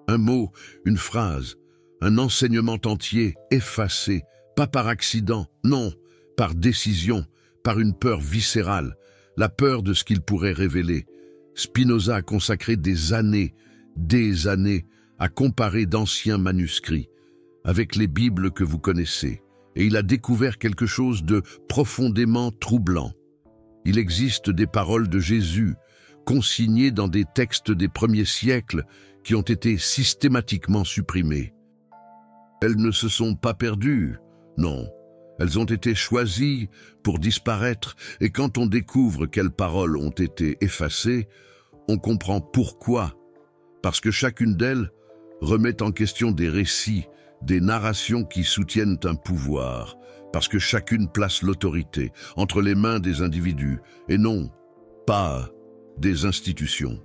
Un mot, une phrase, un enseignement entier effacé, pas par accident, non, par décision, par une peur viscérale, la peur de ce qu'il pourrait révéler. Spinoza a consacré des années à comparer d'anciens manuscrits avec les Bibles que vous connaissez, et il a découvert quelque chose de profondément troublant. Il existe des paroles de Jésus, consignées dans des textes des premiers siècles, qui ont été systématiquement supprimées. Elles ne se sont pas perdues, non. Elles ont été choisies pour disparaître, et quand on découvre quelles paroles ont été effacées, on comprend pourquoi. Parce que chacune d'elles remet en question des récits, des narrations qui soutiennent un pouvoir, parce que chacune place l'autorité entre les mains des individus, et non pas des institutions.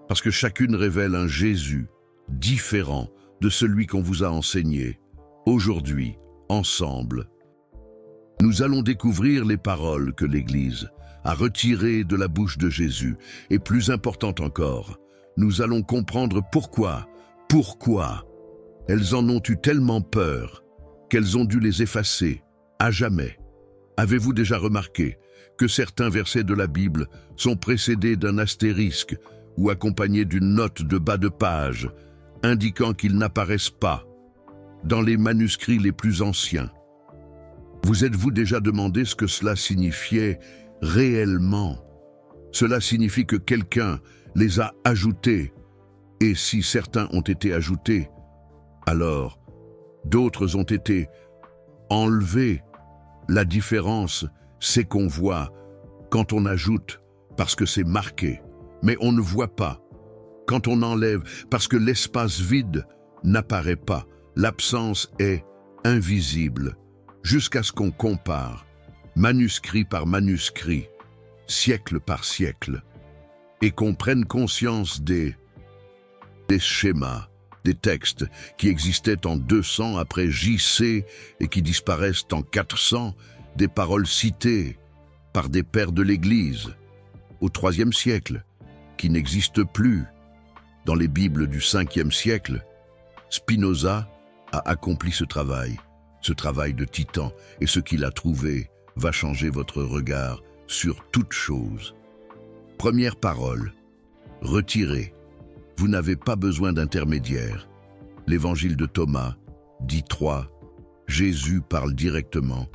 Parce que chacune révèle un Jésus différent de celui qu'on vous a enseigné. Aujourd'hui, ensemble, nous allons découvrir les paroles que l'Église a retirées de la bouche de Jésus. Et plus important encore, nous allons comprendre pourquoi elles en ont eu tellement peur qu'elles ont dû les effacer à jamais. Avez-vous déjà remarqué que certains versets de la Bible sont précédés d'un astérisque ou accompagnés d'une note de bas de page, indiquant qu'ils n'apparaissent pas dans les manuscrits les plus anciens? Vous êtes-vous déjà demandé ce que cela signifiait réellement? Cela signifie que quelqu'un les a ajoutés, et si certains ont été ajoutés, alors d'autres ont été enlevés. La différence, c'est qu'on voit quand on ajoute parce que c'est marqué, mais on ne voit pas quand on enlève parce que l'espace vide n'apparaît pas. L'absence est invisible jusqu'à ce qu'on compare manuscrit par manuscrit, siècle par siècle, et qu'on prenne conscience des schémas, des textes qui existaient en 200 après J.C. et qui disparaissent en 400, des paroles citées par des pères de l'Église au IIIe siècle, qui n'existent plus dans les Bibles du Ve siècle. Spinoza a accompli ce travail de titan, et ce qu'il a trouvé va changer votre regard sur toute chose. Première parole, retirez. Vous n'avez pas besoin d'intermédiaire. L'évangile de Thomas dit 3. Jésus parle directement.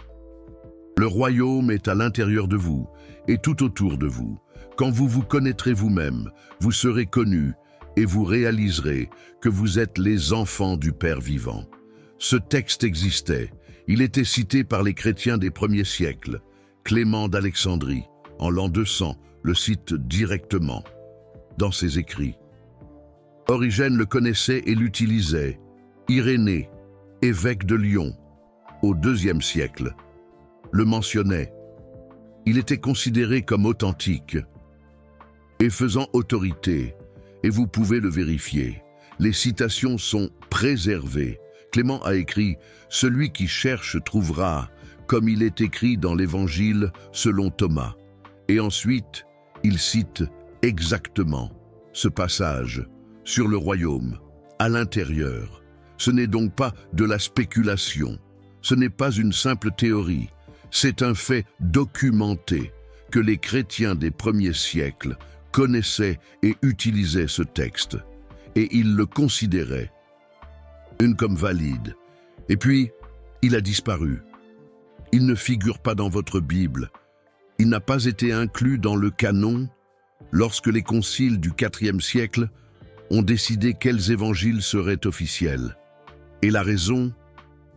Le royaume est à l'intérieur de vous et tout autour de vous. Quand vous vous connaîtrez vous-même, vous serez connus et vous réaliserez que vous êtes les enfants du Père vivant. Ce texte existait. Il était cité par les chrétiens des premiers siècles. Clément d'Alexandrie, en l'an 200, le cite directement dans ses écrits. Origène le connaissait et l'utilisait. Irénée, évêque de Lyon, au IIe siècle, le mentionnait. Il était considéré comme authentique et faisant autorité, et vous pouvez le vérifier. Les citations sont préservées. Clément a écrit « Celui qui cherche trouvera », comme il est écrit dans l'Évangile selon Thomas. Et ensuite, il cite exactement ce passage sur le royaume, à l'intérieur. Ce n'est donc pas de la spéculation, ce n'est pas une simple théorie, c'est un fait documenté que les chrétiens des premiers siècles connaissaient et utilisaient ce texte, et ils le considéraient comme valide. Et puis, il a disparu. Il ne figure pas dans votre Bible. Il n'a pas été inclus dans le canon lorsque les conciles du IVe siècle ont décidé quels évangiles seraient officiels. Et la raison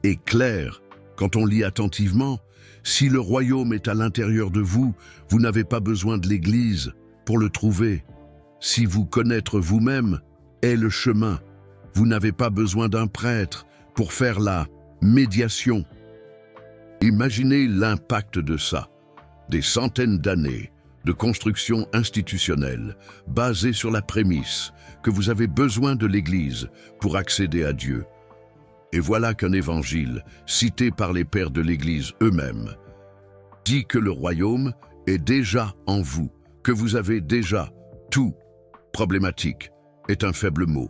est claire quand on lit attentivement. Si le royaume est à l'intérieur de vous, vous n'avez pas besoin de l'Église pour le trouver. Si vous connaître vous-même est le chemin, vous n'avez pas besoin d'un prêtre pour faire la médiation. Imaginez l'impact de ça. Des centaines d'années de construction institutionnelle basée sur la prémisse que vous avez besoin de l'Église pour accéder à Dieu. Et voilà qu'un évangile, cité par les pères de l'Église eux-mêmes, dit que le royaume est déjà en vous, que vous avez déjà tout. Problématique est un faible mot.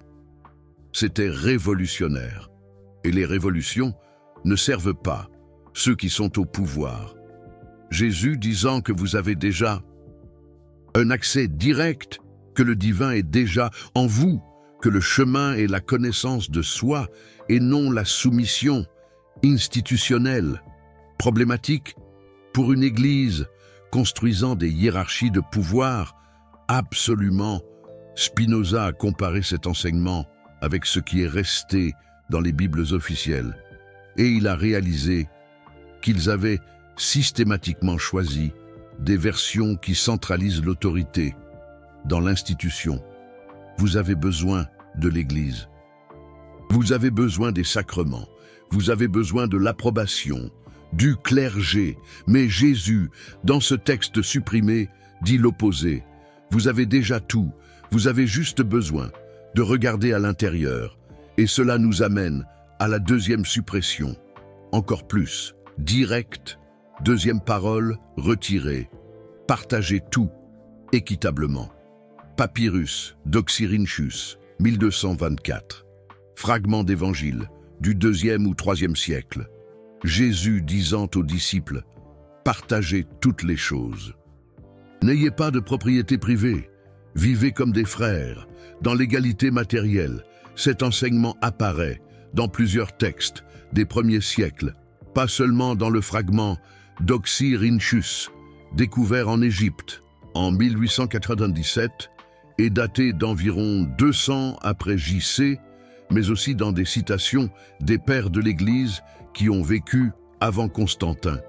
C'était révolutionnaire. Et les révolutions ne servent pas ceux qui sont au pouvoir. Jésus disant que vous avez déjà un accès direct, que le divin est déjà en vous, que le chemin est la connaissance de soi et non la soumission institutionnelle, problématique pour une Église construisant des hiérarchies de pouvoir. Absolument, Spinoza a comparé cet enseignement avec ce qui est resté dans les Bibles officielles, et il a réalisé qu'ils avaient systématiquement choisi des versions qui centralisent l'autorité dans l'institution. Vous avez besoin de l'Église. Vous avez besoin des sacrements. Vous avez besoin de l'approbation, du clergé. Mais Jésus, dans ce texte supprimé, dit l'opposé. Vous avez déjà tout. Vous avez juste besoin de regarder à l'intérieur. Et cela nous amène à la deuxième suppression. Encore plus, direct, deuxième parole, retirée. Partagez tout, équitablement. Papyrus d'Oxyrhynchus, 1224. Fragment d'évangile du 2e ou 3e siècle. Jésus disant aux disciples, partagez toutes les choses. N'ayez pas de propriété privée. Vivez comme des frères, dans l'égalité matérielle. Cet enseignement apparaît dans plusieurs textes des premiers siècles, pas seulement dans le fragment d'Oxyrhynchus, découvert en Égypte en 1897 et daté d'environ 200 après J.C., mais aussi dans des citations des pères de l'Église qui ont vécu avant Constantin.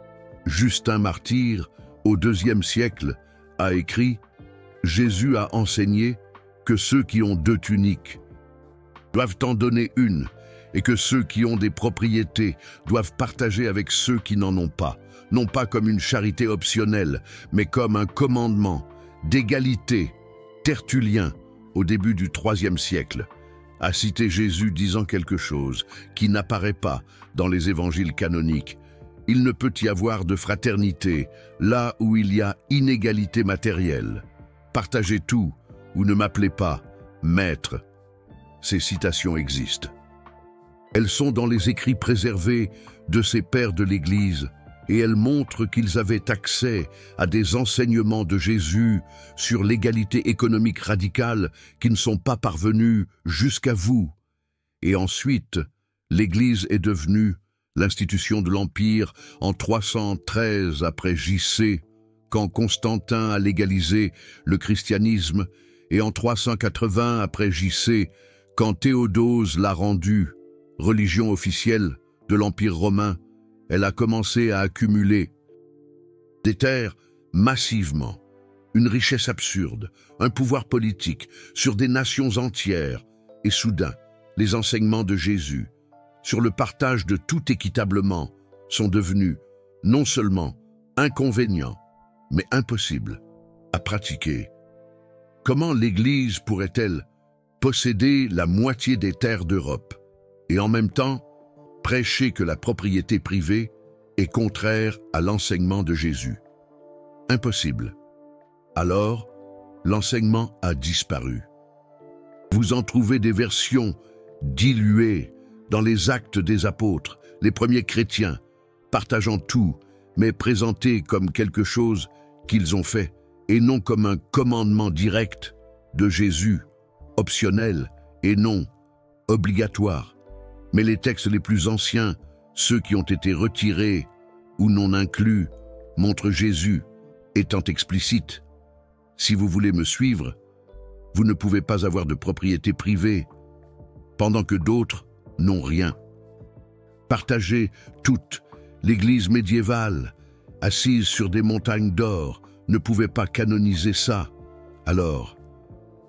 Justin Martyr, au IIe siècle, a écrit « Jésus a enseigné que ceux qui ont 2 tuniques doivent en donner une, et que ceux qui ont des propriétés doivent partager avec ceux qui n'en ont pas, non pas comme une charité optionnelle, mais comme un commandement d'égalité. » Tertullien, au début du IIIe siècle, a cité Jésus disant quelque chose qui n'apparaît pas dans les évangiles canoniques. Il ne peut y avoir de fraternité là où il y a inégalité matérielle. Partagez tout ou ne m'appelez pas maître. Ces citations existent. Elles sont dans les écrits préservés de ces pères de l'Église et elles montrent qu'ils avaient accès à des enseignements de Jésus sur l'égalité économique radicale qui ne sont pas parvenus jusqu'à vous. Et ensuite, l'Église est devenue l'institution de l'Empire en 313 après J.C., quand Constantin a légalisé le christianisme, et en 380 après J.C., quand Théodose l'a rendue religion officielle de l'Empire romain. Elle a commencé à accumuler des terres massivement, une richesse absurde, un pouvoir politique sur des nations entières, et soudain, les enseignements de Jésus sur le partage de tout équitablement sont devenus non seulement inconvénients, mais impossibles à pratiquer. Comment l'Église pourrait-elle posséder la moitié des terres d'Europe et en même temps prêcher que la propriété privée est contraire à l'enseignement de Jésus? Impossible. Alors, l'enseignement a disparu. Vous en trouvez des versions diluées dans les Actes des Apôtres, les premiers chrétiens, partageant tout, mais présentés comme quelque chose qu'ils ont fait, et non comme un commandement direct de Jésus, optionnel et non obligatoire. Mais les textes les plus anciens, ceux qui ont été retirés ou non inclus, montrent Jésus étant explicite. Si vous voulez me suivre, vous ne pouvez pas avoir de propriété privée, pendant que d'autres n'ont rien. Partagez toute l'Église médiévale, assise sur des montagnes d'or, ne pouvait pas canoniser ça. Alors,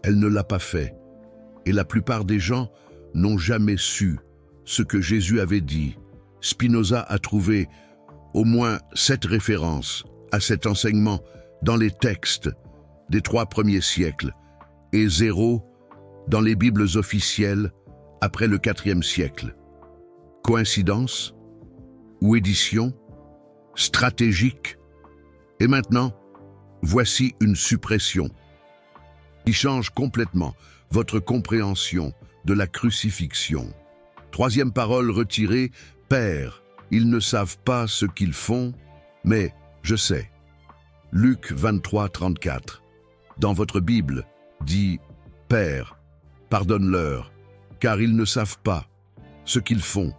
elle ne l'a pas fait, et la plupart des gens n'ont jamais su ce que Jésus avait dit. Spinoza a trouvé au moins 7 références à cet enseignement dans les textes des 3 premiers siècles et 0 dans les Bibles officielles après le 4e siècle. Coïncidence? Ou édition? Stratégique? Et maintenant, voici une suppression qui change complètement votre compréhension de la crucifixion. Troisième parole retirée, Père, ils ne savent pas ce qu'ils font, mais je sais. Luc 23, 34. Dans votre Bible, dit Père, pardonne-leur, car ils ne savent pas ce qu'ils font.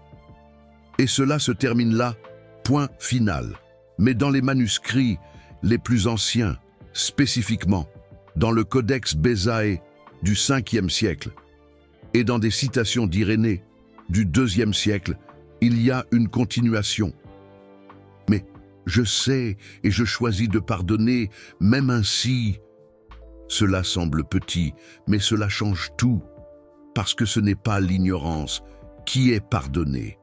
Et cela se termine là, point final. Mais dans les manuscrits les plus anciens, spécifiquement dans le Codex Bezae du 5e siècle et dans des citations d'Irénée du 2e siècle, il y a une continuation. Mais je sais et je choisis de pardonner, même ainsi. Cela semble petit, mais cela change tout, parce que ce n'est pas l'ignorance qui est pardonnée,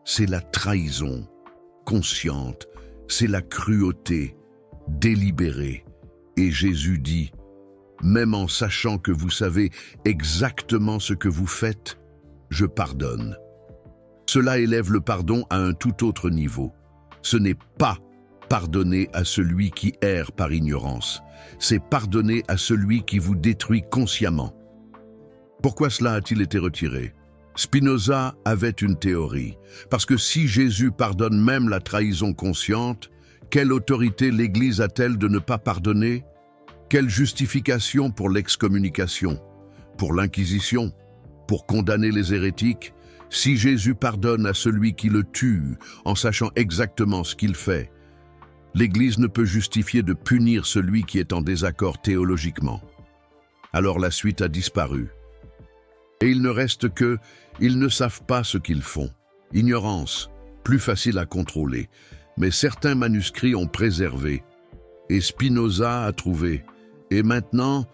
c'est la trahison consciente, c'est la cruauté délibérée. Et Jésus dit, même en sachant que vous savez exactement ce que vous faites, je pardonne. Cela élève le pardon à un tout autre niveau. Ce n'est pas pardonner à celui qui erre par ignorance, c'est pardonner à celui qui vous détruit consciemment. Pourquoi cela a-t-il été retiré? Spinoza avait une théorie, parce que si Jésus pardonne même la trahison consciente, quelle autorité l'Église a-t-elle de ne pas pardonner? Quelle justification pour l'excommunication, pour l'Inquisition, pour condamner les hérétiques? Si Jésus pardonne à celui qui le tue en sachant exactement ce qu'il fait, l'Église ne peut justifier de punir celui qui est en désaccord théologiquement. Alors la suite a disparu. Et il ne reste que, ils ne savent pas ce qu'ils font. Ignorance, plus facile à contrôler, mais certains manuscrits ont préservé, et Spinoza a trouvé. Et maintenant,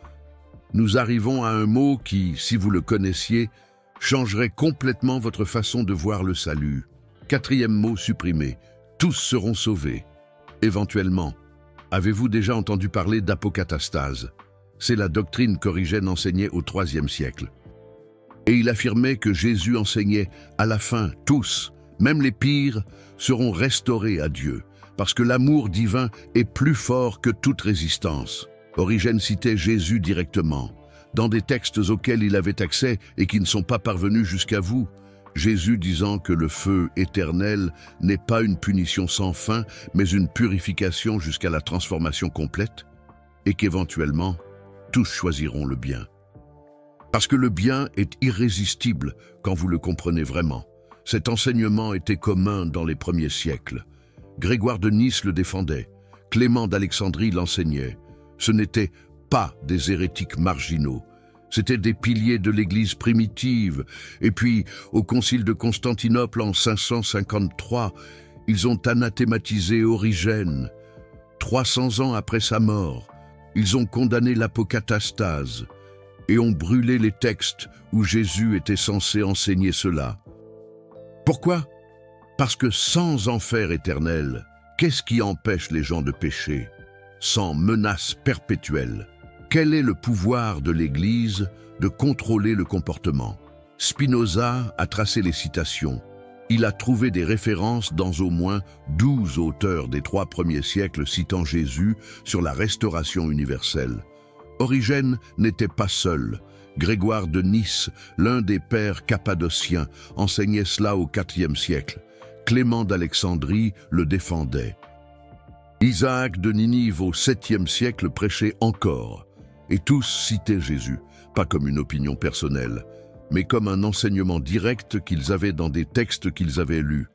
nous arrivons à un mot qui, si vous le connaissiez, changerait complètement votre façon de voir le salut. Quatrième mot supprimé, tous seront sauvés. Éventuellement, avez-vous déjà entendu parler d'apocatastase? C'est la doctrine qu'Origène enseignait au IIIe siècle. Et il affirmait que Jésus enseignait, à la fin, tous, même les pires, seront restaurés à Dieu, parce que l'amour divin est plus fort que toute résistance. Origène citait Jésus directement, dans des textes auxquels il avait accès et qui ne sont pas parvenus jusqu'à vous. Jésus disant que le feu éternel n'est pas une punition sans fin, mais une purification jusqu'à la transformation complète, et qu'éventuellement, tous choisiront le bien. Parce que le bien est irrésistible quand vous le comprenez vraiment. Cet enseignement était commun dans les premiers siècles. Grégoire de Nice le défendait, Clément d'Alexandrie l'enseignait. Ce n'étaient pas des hérétiques marginaux, c'étaient des piliers de l'Église primitive. Et puis, au Concile de Constantinople en 553, ils ont anathématisé Origène. 300 ans après sa mort, ils ont condamné l'apocatastase et ont brûlé les textes où Jésus était censé enseigner cela. Pourquoi? Parce que sans enfer éternel, qu'est-ce qui empêche les gens de pécher? Sans menace perpétuelle, quel est le pouvoir de l'Église de contrôler le comportement? Spinoza a tracé les citations. Il a trouvé des références dans au moins 12 auteurs des 3 premiers siècles citant Jésus sur la restauration universelle. Origène n'était pas seul. Grégoire de Nice, l'un des pères cappadociens, enseignait cela au IVe siècle. Clément d'Alexandrie le défendait. Isaac de Ninive au 7e siècle prêchait encore, et tous citaient Jésus, pas comme une opinion personnelle, mais comme un enseignement direct qu'ils avaient dans des textes qu'ils avaient lus.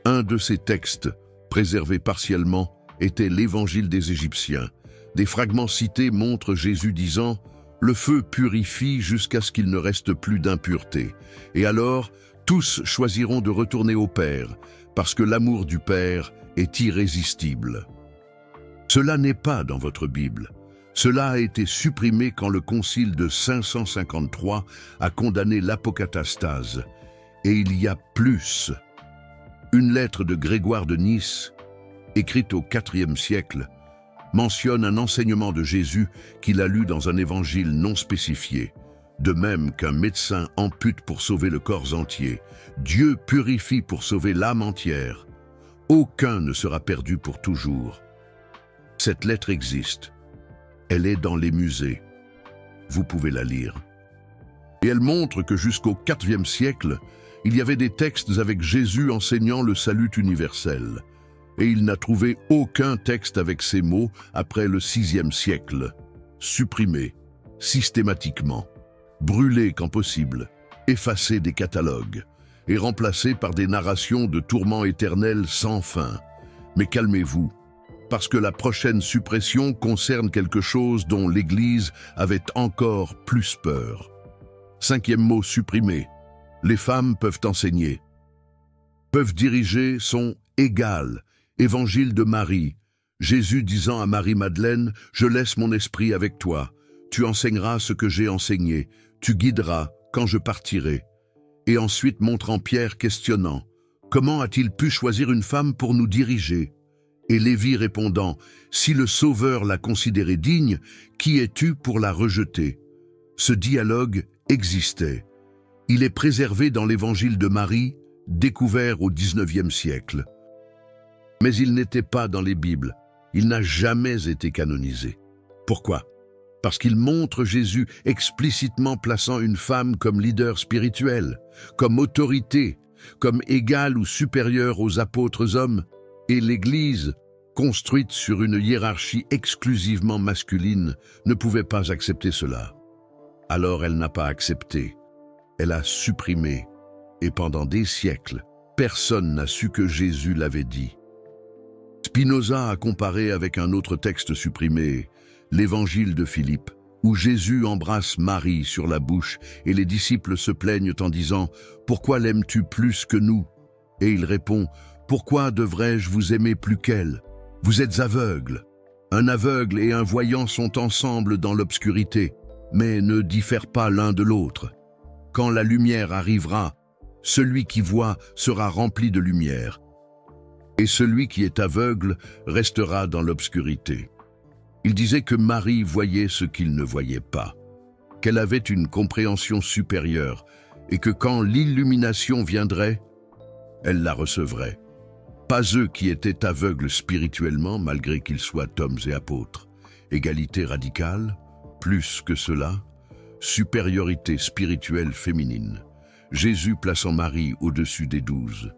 Un de ces textes, préservé partiellement, était l'Évangile des Égyptiens. Des fragments cités montrent Jésus disant « Le feu purifie jusqu'à ce qu'il ne reste plus d'impureté. Et alors, tous choisiront de retourner au Père, parce que l'amour du Père est irrésistible. » Cela n'est pas dans votre Bible. Cela a été supprimé quand le Concile de 553 a condamné l'apocatastase. Et il y a plus. Une lettre de Grégoire de Nice, écrite au IVe siècle, mentionne un enseignement de Jésus qu'il a lu dans un évangile non spécifié. De même qu'un médecin ampute pour sauver le corps entier, Dieu purifie pour sauver l'âme entière. Aucun ne sera perdu pour toujours. Cette lettre existe. Elle est dans les musées. Vous pouvez la lire. Et elle montre que jusqu'au IVe siècle, il y avait des textes avec Jésus enseignant le salut universel. Et il n'a trouvé aucun texte avec ces mots après le VIe siècle. Supprimés, systématiquement, brûlés quand possible, effacés des catalogues, et remplacés par des narrations de tourments éternels sans fin. Mais calmez-vous, parce que la prochaine suppression concerne quelque chose dont l'Église avait encore plus peur. 5e mot supprimé. Les femmes peuvent enseigner. Peuvent diriger sont égales. Évangile de Marie. Jésus disant à Marie-Madeleine, « Je laisse mon esprit avec toi. Tu enseigneras ce que j'ai enseigné. Tu guideras quand je partirai. » Et ensuite montrant Pierre questionnant, « Comment a-t-il pu choisir une femme pour nous diriger ?» Et Lévi répondant, « Si le Sauveur l'a considérée digne, qui es-tu pour la rejeter ?» Ce dialogue existait. Il est préservé dans l'Évangile de Marie, découvert au XIXe siècle. Mais il n'était pas dans les Bibles. Il n'a jamais été canonisé. Pourquoi? Parce qu'il montre Jésus explicitement plaçant une femme comme leader spirituel, comme autorité, comme égale ou supérieure aux apôtres hommes, et l'Église, construite sur une hiérarchie exclusivement masculine, ne pouvait pas accepter cela. Alors elle n'a pas accepté. Elle a supprimé, et pendant des siècles, personne n'a su que Jésus l'avait dit. Spinoza a comparé avec un autre texte supprimé, l'Évangile de Philippe, où Jésus embrasse Marie sur la bouche et les disciples se plaignent en disant « Pourquoi l'aimes-tu plus que nous ?» Et il répond « Pourquoi devrais-je vous aimer plus qu'elle? Vous êtes aveugles. Un aveugle et un voyant sont ensemble dans l'obscurité, mais ne diffèrent pas l'un de l'autre. Quand la lumière arrivera, celui qui voit sera rempli de lumière, et celui qui est aveugle restera dans l'obscurité. » Il disait que Marie voyait ce qu'il ne voyait pas, qu'elle avait une compréhension supérieure et que quand l'illumination viendrait, elle la recevrait. Pas eux qui étaient aveugles spirituellement malgré qu'ils soient hommes et apôtres. Égalité radicale, plus que cela, supériorité spirituelle féminine. Jésus plaçant Marie au-dessus des 12.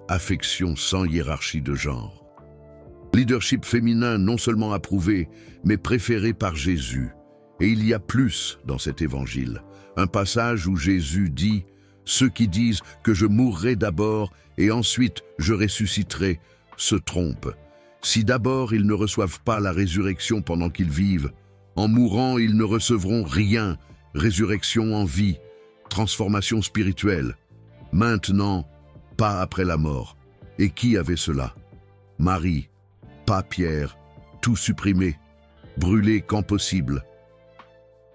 Affection sans hiérarchie de genre. Leadership féminin non seulement approuvé, mais préféré par Jésus. Et il y a plus dans cet évangile. Un passage où Jésus dit « Ceux qui disent que je mourrai d'abord et ensuite je ressusciterai se trompent. Si d'abord ils ne reçoivent pas la résurrection pendant qu'ils vivent, en mourant ils ne recevront rien, résurrection en vie, transformation spirituelle. Maintenant, pas après la mort. Et qui avait cela? Marie, pas Pierre, tout supprimé, brûlé quand possible.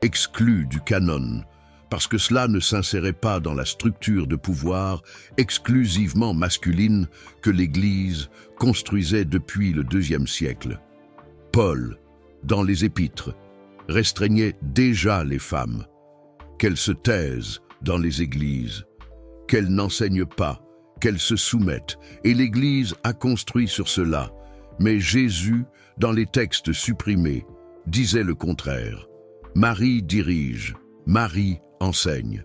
Exclu du canon, parce que cela ne s'insérait pas dans la structure de pouvoir exclusivement masculine que l'Église construisait depuis le IIe siècle. Paul, dans les Épîtres, restreignait déjà les femmes, qu'elles se taisent dans les églises, qu'elles n'enseignent pas, qu'elles se soumettent, et l'Église a construit sur cela. Mais Jésus, dans les textes supprimés, disait le contraire. Marie dirige, Marie enseigne.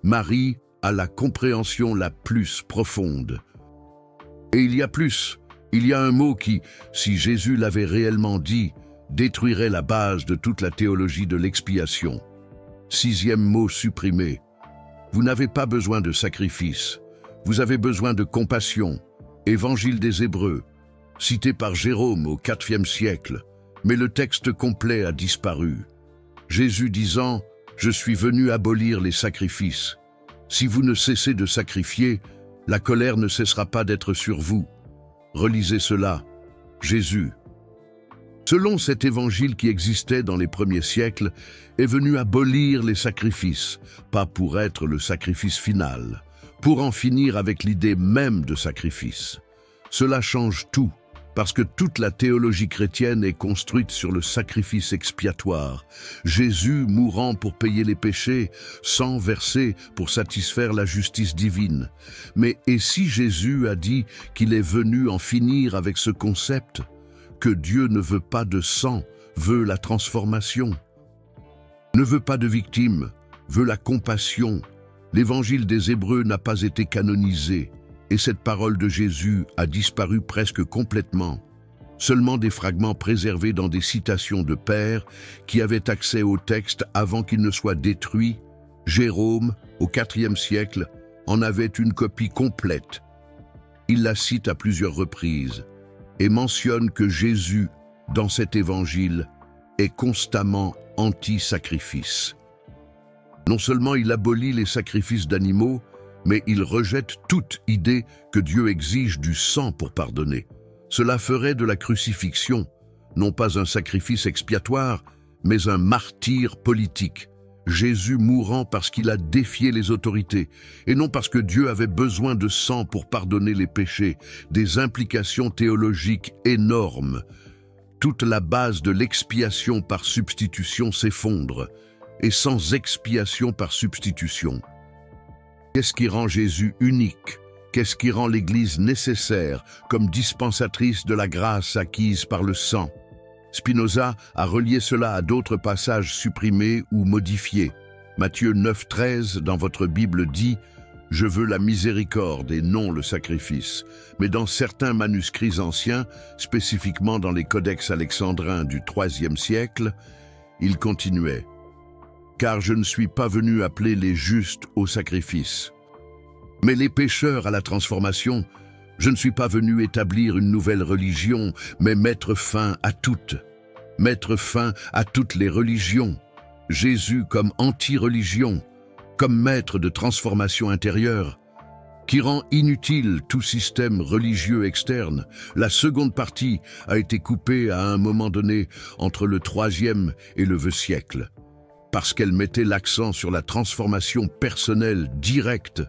Marie a la compréhension la plus profonde. Et il y a plus, il y a un mot qui, si Jésus l'avait réellement dit, détruirait la base de toute la théologie de l'expiation. 6e mot supprimé. Vous n'avez pas besoin de sacrifice. Vous avez besoin de compassion. Évangile des Hébreux, cité par Jérôme au IVe siècle, mais le texte complet a disparu. Jésus disant « Je suis venu abolir les sacrifices. Si vous ne cessez de sacrifier, la colère ne cessera pas d'être sur vous. » Relisez cela. Jésus, selon cet évangile qui existait dans les premiers siècles, est venu abolir les sacrifices, pas pour être le sacrifice final, pour en finir avec l'idée même de sacrifice. Cela change tout, parce que toute la théologie chrétienne est construite sur le sacrifice expiatoire. Jésus mourant pour payer les péchés, sang versé pour satisfaire la justice divine. Mais et si Jésus a dit qu'il est venu en finir avec ce concept, que Dieu ne veut pas de sang, veut la transformation, ne veut pas de victimes, veut la compassion. L'évangile des Hébreux n'a pas été canonisé, et cette parole de Jésus a disparu presque complètement. Seulement des fragments préservés dans des citations de pères qui avaient accès au texte avant qu'il ne soit détruit. Jérôme, au IVe siècle, en avait une copie complète. Il la cite à plusieurs reprises et mentionne que Jésus, dans cet évangile, est constamment anti-sacrifice. Non seulement il abolit les sacrifices d'animaux, mais il rejette toute idée que Dieu exige du sang pour pardonner. Cela ferait de la crucifixion, non pas un sacrifice expiatoire, mais un martyre politique. Jésus mourant parce qu'il a défié les autorités, et non parce que Dieu avait besoin de sang pour pardonner les péchés, des implications théologiques énormes. Toute la base de l'expiation par substitution s'effondre, et sans expiation par substitution. Qu'est-ce qui rend Jésus unique? Qu'est-ce qui rend l'Église nécessaire comme dispensatrice de la grâce acquise par le sang? Spinoza a relié cela à d'autres passages supprimés ou modifiés. Matthieu 9,13 dans votre Bible dit « Je veux la miséricorde et non le sacrifice ». Mais dans certains manuscrits anciens, spécifiquement dans les codex alexandrins du IIIe siècle, il continuait « Car je ne suis pas venu appeler les justes au sacrifice, mais les pécheurs à la transformation. Je ne suis pas venu établir une nouvelle religion, mais mettre fin à toutes. Mettre fin à toutes les religions. Jésus comme anti-religion, comme maître de transformation intérieure, qui rend inutile tout système religieux externe. La seconde partie a été coupée à un moment donné entre le IIIe et le XIe siècle, parce qu'elle mettait l'accent sur la transformation personnelle directe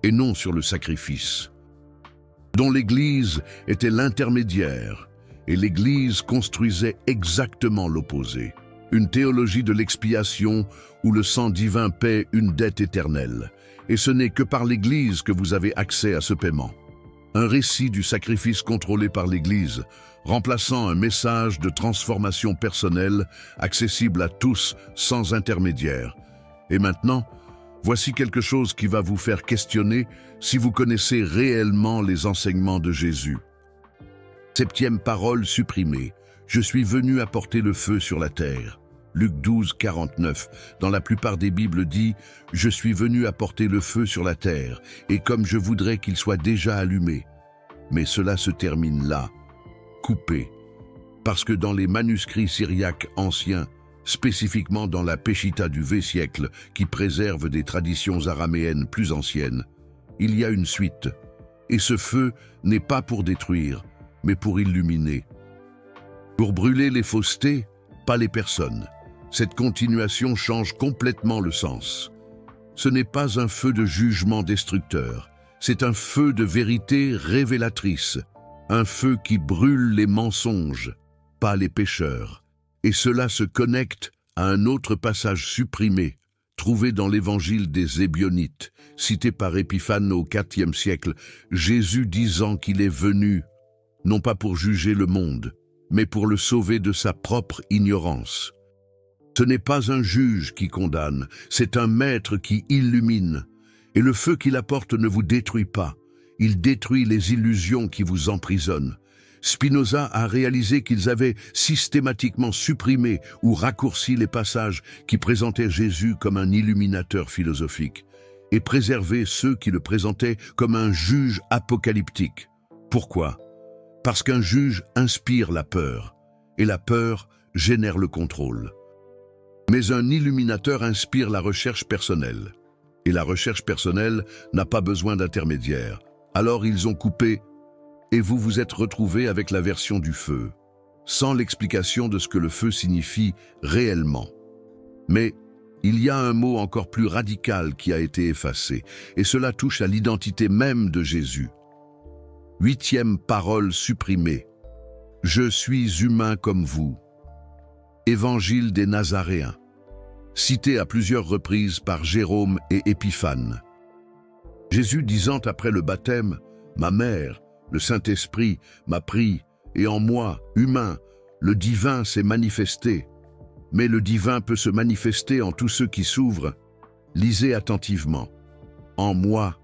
et non sur le sacrifice, dont l'Église était l'intermédiaire, et l'Église construisait exactement l'opposé. Une théologie de l'expiation où le sang divin paie une dette éternelle, et ce n'est que par l'Église que vous avez accès à ce paiement. Un récit du sacrifice contrôlé par l'Église, remplaçant un message de transformation personnelle accessible à tous sans intermédiaire. Et maintenant, voici quelque chose qui va vous faire questionner si vous connaissez réellement les enseignements de Jésus. Septième parole supprimée. Je suis venu apporter le feu sur la terre. Luc 12, 49. Dans la plupart des Bibles dit « Je suis venu apporter le feu sur la terre, et comme je voudrais qu'il soit déjà allumé. » Mais cela se termine là, coupé. Parce que dans les manuscrits syriaques anciens, spécifiquement dans la Peshitta du XIe siècle, qui préserve des traditions araméennes plus anciennes, il y a une suite. Et ce feu n'est pas pour détruire, mais pour illuminer. Pour brûler les faussetés, pas les personnes. Cette continuation change complètement le sens. Ce n'est pas un feu de jugement destructeur, c'est un feu de vérité révélatrice, un feu qui brûle les mensonges, pas les pécheurs. Et cela se connecte à un autre passage supprimé, trouvé dans l'évangile des Ébionites, cité par Épiphane au IVe siècle, Jésus disant qu'il est venu, non pas pour juger le monde, mais pour le sauver de sa propre ignorance. Ce n'est pas un juge qui condamne, c'est un maître qui illumine. Et le feu qu'il apporte ne vous détruit pas, il détruit les illusions qui vous emprisonnent. Spinoza a réalisé qu'ils avaient systématiquement supprimé ou raccourci les passages qui présentaient Jésus comme un illuminateur philosophique et préservé ceux qui le présentaient comme un juge apocalyptique. Pourquoi? Parce qu'un juge inspire la peur, et la peur génère le contrôle. Mais un illuminateur inspire la recherche personnelle, et la recherche personnelle n'a pas besoin d'intermédiaire. Alors ils ont coupé, et vous vous êtes retrouvé avec la version du feu, sans l'explication de ce que le feu signifie réellement. Mais il y a un mot encore plus radical qui a été effacé, et cela touche à l'identité même de Jésus. Huitième parole supprimée. Je suis humain comme vous. Évangile des Nazaréens, cité à plusieurs reprises par Jérôme et Épiphane. Jésus disant après le baptême, « Ma mère, le Saint-Esprit, m'a pris, et en moi, humain, le divin s'est manifesté. Mais le divin peut se manifester en tous ceux qui s'ouvrent. Lisez attentivement. En moi,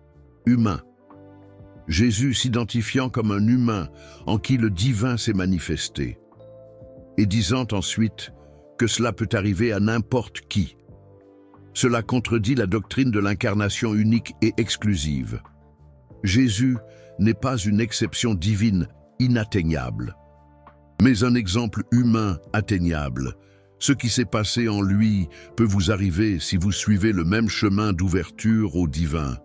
humain. Jésus s'identifiant comme un humain en qui le divin s'est manifesté. Et disant ensuite que cela peut arriver à n'importe qui. Cela contredit la doctrine de l'incarnation unique et exclusive. Jésus n'est pas une exception divine inatteignable, mais un exemple humain atteignable. Ce qui s'est passé en lui peut vous arriver si vous suivez le même chemin d'ouverture au divin.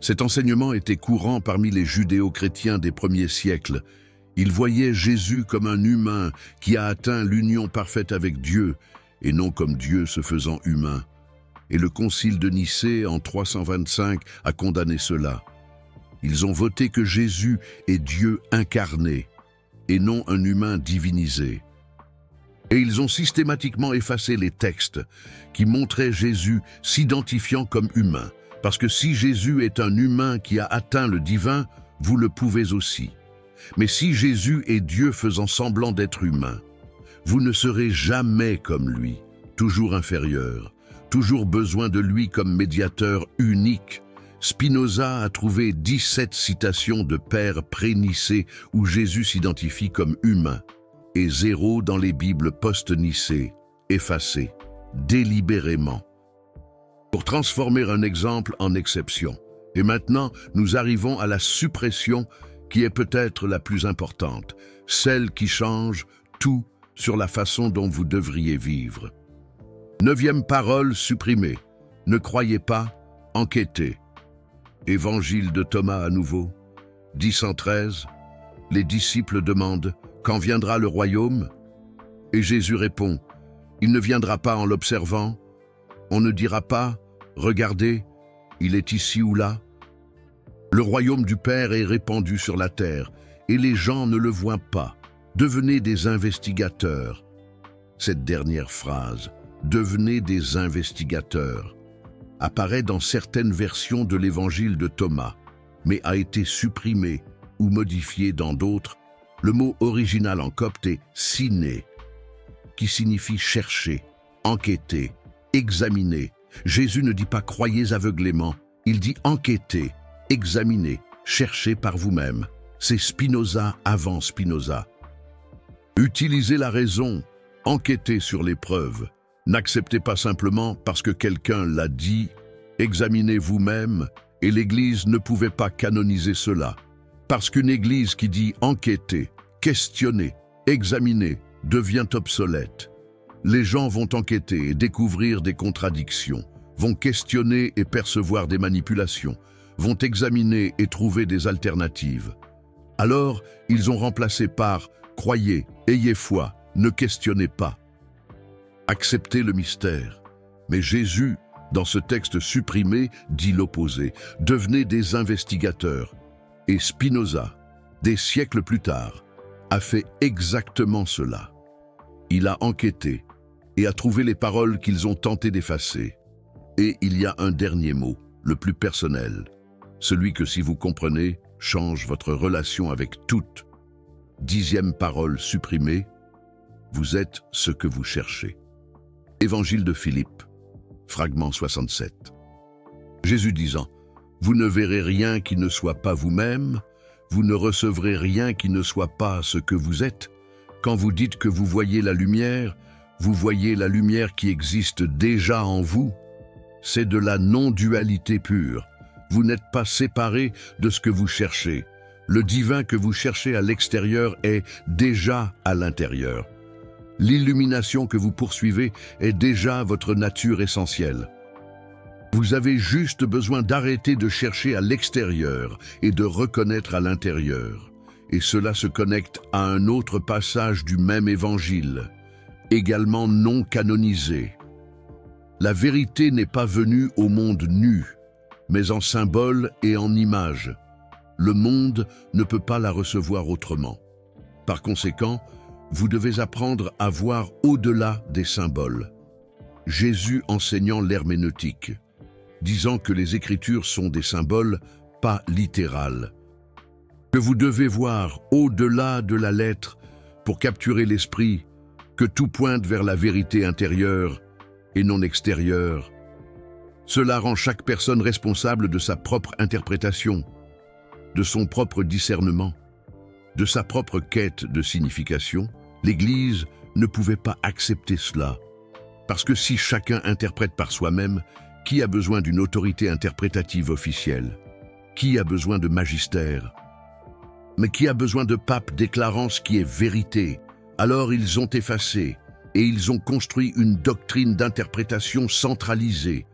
Cet enseignement était courant parmi les judéo-chrétiens des premiers siècles. Ils voyaient Jésus comme un humain qui a atteint l'union parfaite avec Dieu, et non comme Dieu se faisant humain. Et le concile de Nicée, en 325, a condamné cela. Ils ont voté que Jésus est Dieu incarné, et non un humain divinisé. Et ils ont systématiquement effacé les textes qui montraient Jésus s'identifiant comme humain, parce que si Jésus est un humain qui a atteint le divin, vous le pouvez aussi. Mais si Jésus est Dieu faisant semblant d'être humain, vous ne serez jamais comme lui, toujours inférieur, toujours besoin de lui comme médiateur unique. Spinoza a trouvé 17 citations de pères pré-nicées où Jésus s'identifie comme humain, et 0 dans les Bibles post-nicées, effacées, délibérément, pour transformer un exemple en exception. Et maintenant, nous arrivons à la suppression qui est peut-être la plus importante, celle qui change tout sur la façon dont vous devriez vivre. 9e parole supprimée. Ne croyez pas, enquêtez. Évangile de Thomas à nouveau. 10:13. Les disciples demandent « Quand viendra le royaume ?» Et Jésus répond « Il ne viendra pas en l'observant. On ne dira pas « Regardez, il est ici ou là. » Le royaume du Père est répandu sur la terre, et les gens ne le voient pas. Devenez des investigateurs. Cette dernière phrase, « Devenez des investigateurs », apparaît dans certaines versions de l'évangile de Thomas, mais a été supprimée ou modifiée dans d'autres. Le mot original en copte est « ciné », qui signifie chercher, enquêter, examiner. Jésus ne dit pas « croyez aveuglément », il dit « enquêtez, examinez, cherchez par vous-même ». C'est Spinoza avant Spinoza. Utilisez la raison, enquêtez sur les preuves. N'acceptez pas simplement parce que quelqu'un l'a dit, examinez vous-même, et l'Église ne pouvait pas canoniser cela. Parce qu'une Église qui dit enquêter, questionner, examiner, devient obsolète. Les gens vont enquêter et découvrir des contradictions, vont questionner et percevoir des manipulations, vont examiner et trouver des alternatives. Alors, ils ont remplacé par « croyez, ayez foi, ne questionnez pas ». Acceptez le mystère. Mais Jésus, dans ce texte supprimé, dit l'opposé. Devenez des investigateurs. Et Spinoza, des siècles plus tard, a fait exactement cela. Il a enquêté et a trouvé les paroles qu'ils ont tenté d'effacer. Et il y a un dernier mot, le plus personnel, celui que si vous comprenez, change votre relation avec toute. 10e parole supprimée, vous êtes ce que vous cherchez. Évangile de Philippe, fragment 67. Jésus disant, « Vous ne verrez rien qui ne soit pas vous-même, vous ne recevrez rien qui ne soit pas ce que vous êtes. Quand vous dites que vous voyez la lumière qui existe déjà en vous. C'est de la non-dualité pure. Vous n'êtes pas séparés de ce que vous cherchez. Le divin que vous cherchez à l'extérieur est déjà à l'intérieur. L'illumination que vous poursuivez est déjà votre nature essentielle. Vous avez juste besoin d'arrêter de chercher à l'extérieur et de reconnaître à l'intérieur. Et cela se connecte à un autre passage du même évangile, également non canonisé. La vérité n'est pas venue au monde nu, mais en symbole et en image. Le monde ne peut pas la recevoir autrement. Par conséquent, vous devez apprendre à voir au-delà des symboles. Jésus enseignant l'herméneutique, disant que les Écritures sont des symboles, pas littérales. Que vous devez voir au-delà de la lettre pour capturer l'esprit, que tout pointe vers la vérité intérieure et non extérieure. Cela rend chaque personne responsable de sa propre interprétation, de son propre discernement, de sa propre quête de signification. L'Église ne pouvait pas accepter cela, parce que si chacun interprète par soi-même, qui a besoin d'une autorité interprétative officielle? Qui a besoin de magistère? Mais qui a besoin de pape déclarant ce qui est vérité? Alors ils ont effacé, et ils ont construit une doctrine d'interprétation centralisée.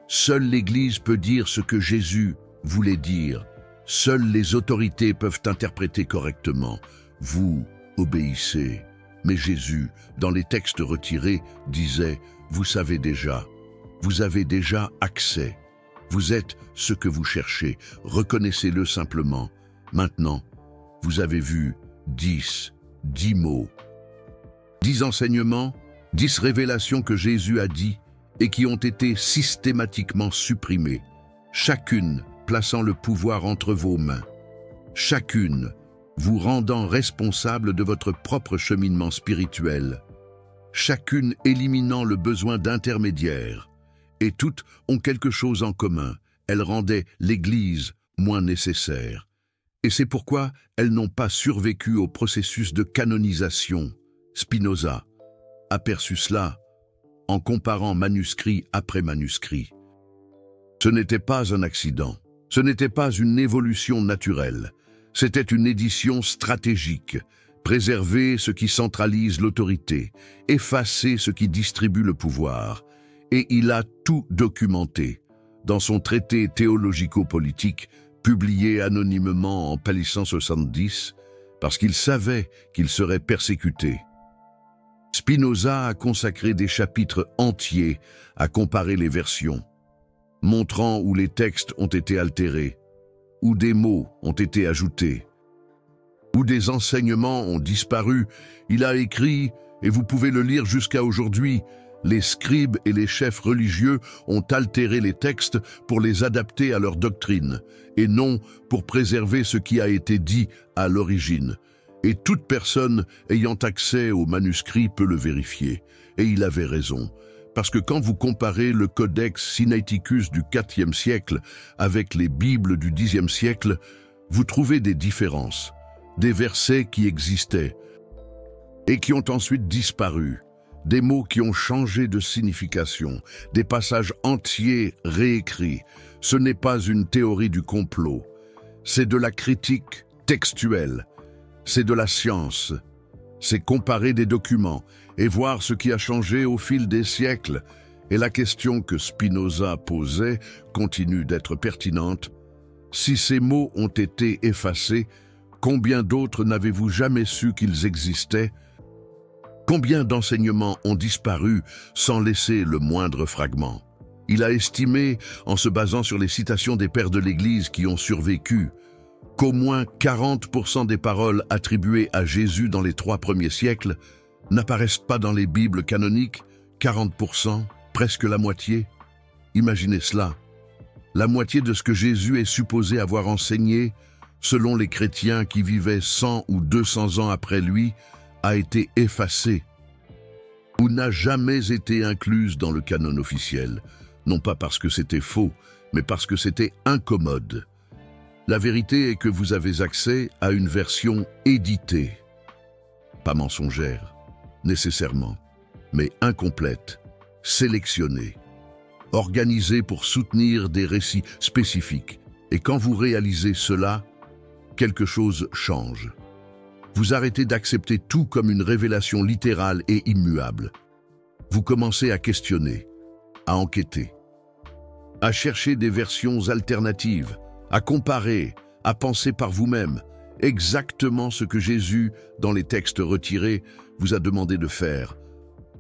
Seule l'Église peut dire ce que Jésus voulait dire. Seules les autorités peuvent interpréter correctement. Vous obéissez. Mais Jésus, dans les textes retirés, disait « Vous savez déjà, vous avez déjà accès. Vous êtes ce que vous cherchez, reconnaissez-le simplement. Maintenant, vous avez vu 10 mots. 10 enseignements, 10 révélations que Jésus a dit et qui ont été systématiquement supprimées, chacune plaçant le pouvoir entre vos mains, chacune vous rendant responsable de votre propre cheminement spirituel, chacune éliminant le besoin d'intermédiaire, et toutes ont quelque chose en commun, elles rendaient l'Église moins nécessaire. Et c'est pourquoi elles n'ont pas survécu au processus de canonisation. Spinoza aperçut cela en comparant manuscrit après manuscrit. Ce n'était pas un accident, ce n'était pas une évolution naturelle, c'était une édition stratégique, préserver ce qui centralise l'autorité, effacer ce qui distribue le pouvoir, et il a tout documenté dans son traité théologico-politique publié anonymement en Palissan 70, parce qu'il savait qu'il serait persécuté. Spinoza a consacré des chapitres entiers à comparer les versions, montrant où les textes ont été altérés, où des mots ont été ajoutés, où des enseignements ont disparu. Il a écrit, et vous pouvez le lire jusqu'à aujourd'hui, les scribes et les chefs religieux ont altéré les textes pour les adapter à leur doctrine, et non pour préserver ce qui a été dit à l'origine. Et toute personne ayant accès au manuscrit peut le vérifier. Et il avait raison, parce que quand vous comparez le Codex Sinaiticus du IVe siècle avec les Bibles du Xe siècle, vous trouvez des différences, des versets qui existaient et qui ont ensuite disparu, des mots qui ont changé de signification, des passages entiers réécrits. Ce n'est pas une théorie du complot, c'est de la critique textuelle. C'est de la science, c'est comparer des documents et voir ce qui a changé au fil des siècles. Et la question que Spinoza posait continue d'être pertinente. Si ces mots ont été effacés, combien d'autres n'avez-vous jamais su qu'ils existaient? Combien d'enseignements ont disparu sans laisser le moindre fragment? Il a estimé, en se basant sur les citations des pères de l'Église qui ont survécu, qu'au moins 40% des paroles attribuées à Jésus dans les 3 premiers siècles n'apparaissent pas dans les Bibles canoniques. 40%, presque la moitié. Imaginez cela. La moitié de ce que Jésus est supposé avoir enseigné, selon les chrétiens qui vivaient 100 ou 200 ans après lui, a été effacée ou n'a jamais été incluse dans le canon officiel, non pas parce que c'était faux, mais parce que c'était incommode. La vérité est que vous avez accès à une version éditée, pas mensongère, nécessairement, mais incomplète, sélectionnée, organisée pour soutenir des récits spécifiques. Et quand vous réalisez cela, quelque chose change. Vous arrêtez d'accepter tout comme une révélation littérale et immuable. Vous commencez à questionner, à enquêter, à chercher des versions alternatives, à comparer, à penser par vous-même, exactement ce que Jésus, dans les textes retirés, vous a demandé de faire.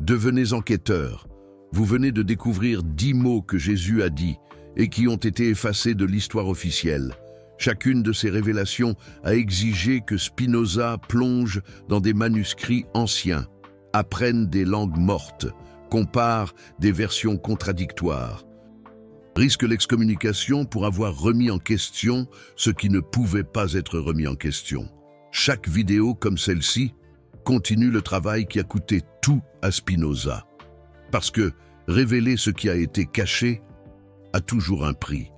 Devenez enquêteur. Vous venez de découvrir 10 mots que Jésus a dit et qui ont été effacés de l'histoire officielle. Chacune de ces révélations a exigé que Spinoza plonge dans des manuscrits anciens, apprenne des langues mortes, compare des versions contradictoires, risque l'excommunication pour avoir remis en question ce qui ne pouvait pas être remis en question. Chaque vidéo comme celle-ci continue le travail qui a coûté tout à Spinoza. Parce que révéler ce qui a été caché a toujours un prix.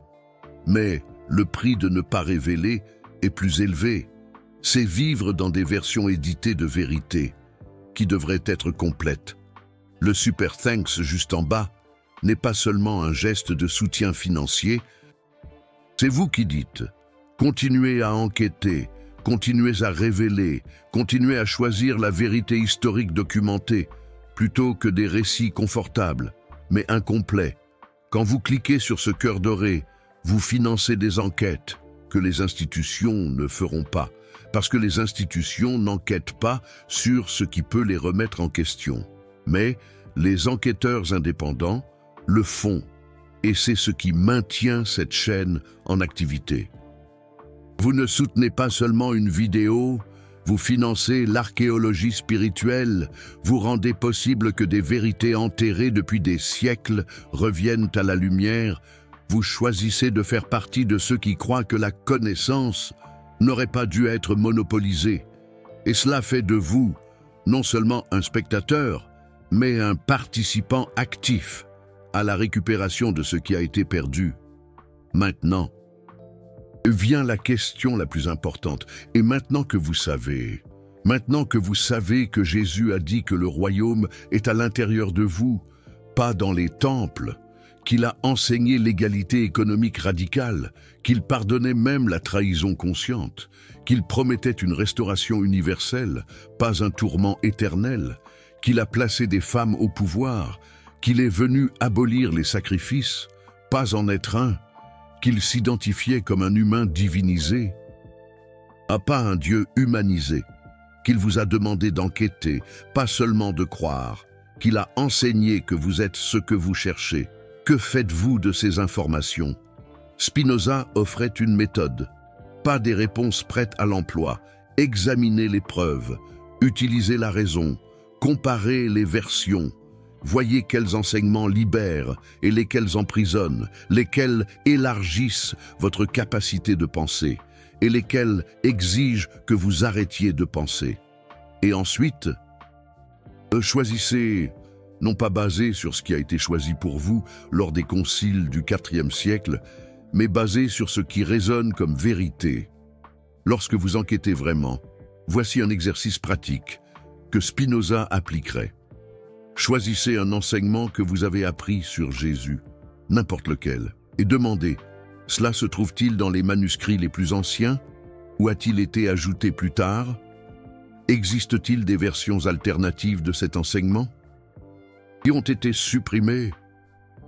Mais le prix de ne pas révéler est plus élevé. C'est vivre dans des versions éditées de vérité, qui devraient être complètes. Le Super Thanks juste en bas n'est pas seulement un geste de soutien financier, c'est vous qui dites « Continuez à enquêter, continuez à révéler, continuez à choisir la vérité historique documentée, plutôt que des récits confortables, mais incomplets. Quand vous cliquez sur ce cœur doré, vous financez des enquêtes que les institutions ne feront pas, parce que les institutions n'enquêtent pas sur ce qui peut les remettre en question. Mais les enquêteurs indépendants le font, et c'est ce qui maintient cette chaîne en activité. Vous ne soutenez pas seulement une vidéo, vous financez l'archéologie spirituelle, vous rendez possible que des vérités enterrées depuis des siècles reviennent à la lumière, vous choisissez de faire partie de ceux qui croient que la connaissance n'aurait pas dû être monopolisée. Et cela fait de vous non seulement un spectateur, mais un participant actif à la récupération de ce qui a été perdu. Maintenant, vient la question la plus importante. Et maintenant que vous savez que Jésus a dit que le royaume est à l'intérieur de vous, pas dans les temples, qu'il a enseigné l'égalité économique radicale, qu'il pardonnait même la trahison consciente, qu'il promettait une restauration universelle, pas un tourment éternel, qu'il a placé des femmes au pouvoir, qu'il est venu abolir les sacrifices, pas en être un, qu'il s'identifiait comme un humain divinisé, pas un Dieu humanisé, qu'il vous a demandé d'enquêter, pas seulement de croire, qu'il a enseigné que vous êtes ce que vous cherchez. Que faites-vous de ces informations? Spinoza offrait une méthode, pas des réponses prêtes à l'emploi. Examinez les preuves, utilisez la raison, comparez les versions, voyez quels enseignements libèrent et lesquels emprisonnent, lesquels élargissent votre capacité de penser et lesquels exigent que vous arrêtiez de penser. Et ensuite, choisissez, non pas basé sur ce qui a été choisi pour vous lors des conciles du IVe siècle, mais basé sur ce qui résonne comme vérité. Lorsque vous enquêtez vraiment, voici un exercice pratique que Spinoza appliquerait. Choisissez un enseignement que vous avez appris sur Jésus, n'importe lequel, et demandez, cela se trouve-t-il dans les manuscrits les plus anciens ou a-t-il été ajouté plus tard? Existe-t-il des versions alternatives de cet enseignement qui ont été supprimées?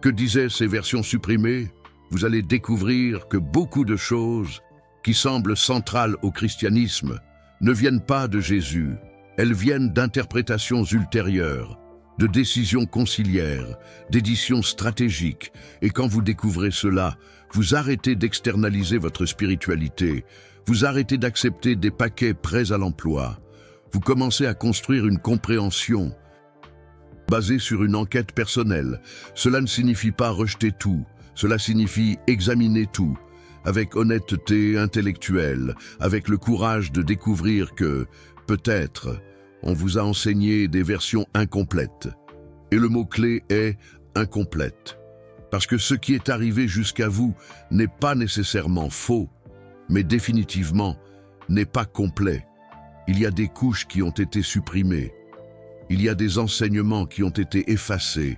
Que disaient ces versions supprimées? Vous allez découvrir que beaucoup de choses qui semblent centrales au christianisme ne viennent pas de Jésus, elles viennent d'interprétations ultérieures, de décisions conciliaires, d'éditions stratégiques, et quand vous découvrez cela, vous arrêtez d'externaliser votre spiritualité, vous arrêtez d'accepter des paquets prêts à l'emploi, vous commencez à construire une compréhension basée sur une enquête personnelle. Cela ne signifie pas rejeter tout, cela signifie examiner tout, avec honnêteté intellectuelle, avec le courage de découvrir que, peut-être, on vous a enseigné des versions incomplètes. Et le mot-clé est « incomplète ». Parce que ce qui est arrivé jusqu'à vous n'est pas nécessairement faux, mais définitivement n'est pas complet. Il y a des couches qui ont été supprimées. Il y a des enseignements qui ont été effacés.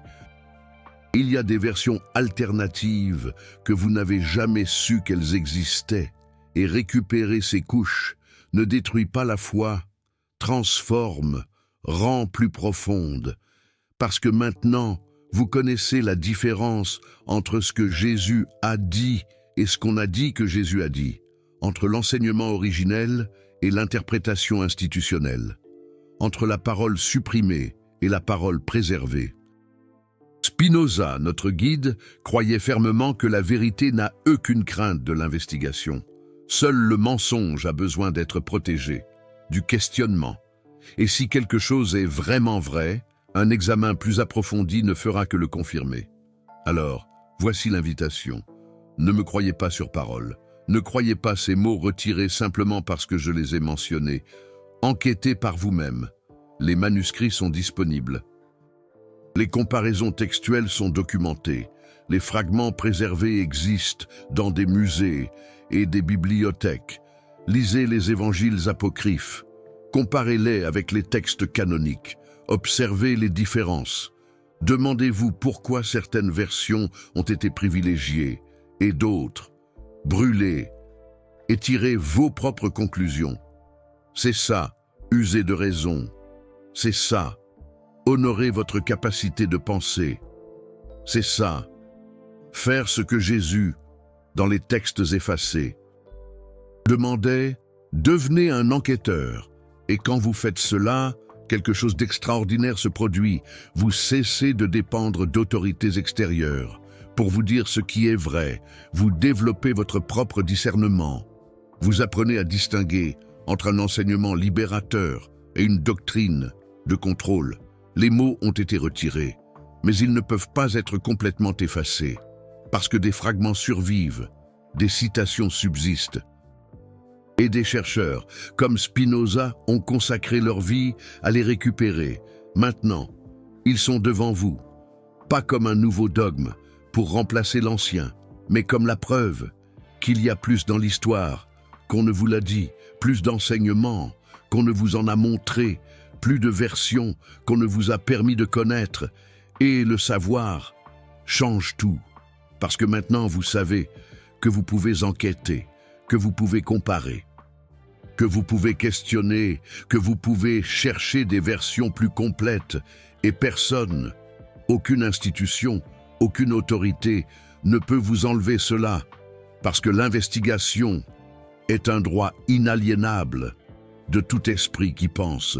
Il y a des versions alternatives que vous n'avez jamais su qu'elles existaient. Et récupérer ces couches ne détruit pas la foi, transforme, rend plus profonde. Parce que maintenant, vous connaissez la différence entre ce que Jésus a dit et ce qu'on a dit que Jésus a dit, entre l'enseignement originel et l'interprétation institutionnelle, entre la parole supprimée et la parole préservée. Spinoza, notre guide, croyait fermement que la vérité n'a aucune crainte de l'investigation. Seul le mensonge a besoin d'être protégé, du questionnement. Et si quelque chose est vraiment vrai, un examen plus approfondi ne fera que le confirmer. Alors, voici l'invitation. Ne me croyez pas sur parole. Ne croyez pas ces mots retirés simplement parce que je les ai mentionnés. Enquêtez par vous-même. Les manuscrits sont disponibles. Les comparaisons textuelles sont documentées. Les fragments préservés existent dans des musées et des bibliothèques. Lisez les évangiles apocryphes. Comparez-les avec les textes canoniques. Observez les différences. Demandez-vous pourquoi certaines versions ont été privilégiées et d'autres brûlées, et tirez vos propres conclusions. C'est ça, user de raison. C'est ça, honorer votre capacité de penser. C'est ça, faire ce que Jésus, dans les textes effacés, demandait, devenez un enquêteur. Et quand vous faites cela, quelque chose d'extraordinaire se produit. Vous cessez de dépendre d'autorités extérieures. Pour vous dire ce qui est vrai, vous développez votre propre discernement. Vous apprenez à distinguer entre un enseignement libérateur et une doctrine de contrôle. Les mots ont été retirés, mais ils ne peuvent pas être complètement effacés, parce que des fragments survivent, des citations subsistent. Et des chercheurs, comme Spinoza, ont consacré leur vie à les récupérer. Maintenant, ils sont devant vous, pas comme un nouveau dogme pour remplacer l'ancien, mais comme la preuve qu'il y a plus dans l'histoire qu'on ne vous l'a dit, plus d'enseignements qu'on ne vous en a montré, plus de versions qu'on ne vous a permis de connaître. Et le savoir change tout, parce que maintenant vous savez que vous pouvez enquêter, que vous pouvez comparer, que vous pouvez questionner, que vous pouvez chercher des versions plus complètes, et personne, aucune institution, aucune autorité ne peut vous enlever cela, parce que l'investigation est un droit inaliénable de tout esprit qui pense.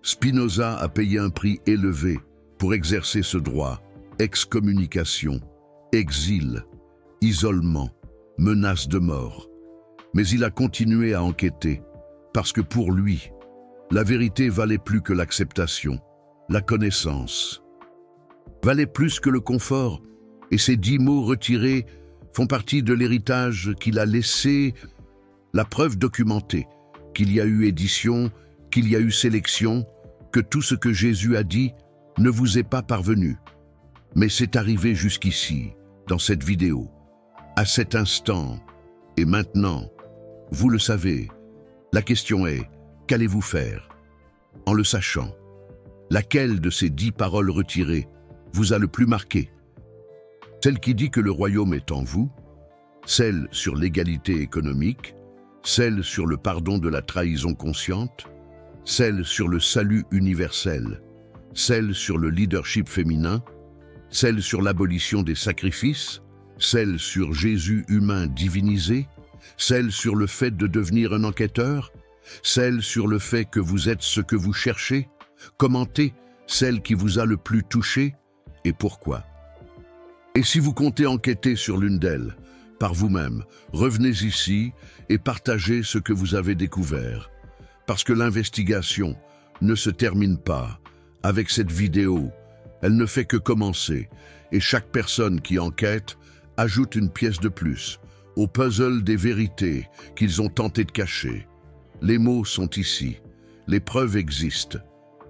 Spinoza a payé un prix élevé pour exercer ce droit. Excommunication, exil, isolement, menace de mort. Mais il a continué à enquêter, parce que pour lui, la vérité valait plus que l'acceptation, la connaissance. Valait plus que le confort, et ces 10 mots retirés font partie de l'héritage qu'il a laissé, la preuve documentée, qu'il y a eu édition, qu'il y a eu sélection, que tout ce que Jésus a dit ne vous est pas parvenu. Mais c'est arrivé jusqu'ici, dans cette vidéo, à cet instant, et maintenant, vous le savez. La question est, qu'allez-vous faire? En le sachant, laquelle de ces 10 paroles retirées vous a le plus marqué? Celle qui dit que le royaume est en vous, celle sur l'égalité économique, celle sur le pardon de la trahison consciente, celle sur le salut universel, celle sur le leadership féminin, celle sur l'abolition des sacrifices, celle sur Jésus humain divinisé, celle sur le fait de devenir un enquêteur, celle sur le fait que vous êtes ce que vous cherchez, commentez celle qui vous a le plus touché et pourquoi. Et si vous comptez enquêter sur l'une d'elles, par vous-même, revenez ici et partagez ce que vous avez découvert. Parce que l'investigation ne se termine pas avec cette vidéo. Elle ne fait que commencer, et chaque personne qui enquête ajoute une pièce de plus au puzzle des vérités qu'ils ont tenté de cacher. Les mots sont ici, les preuves existent,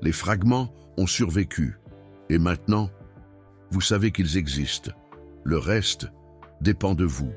les fragments ont survécu, et maintenant, vous savez qu'ils existent. Le reste dépend de vous.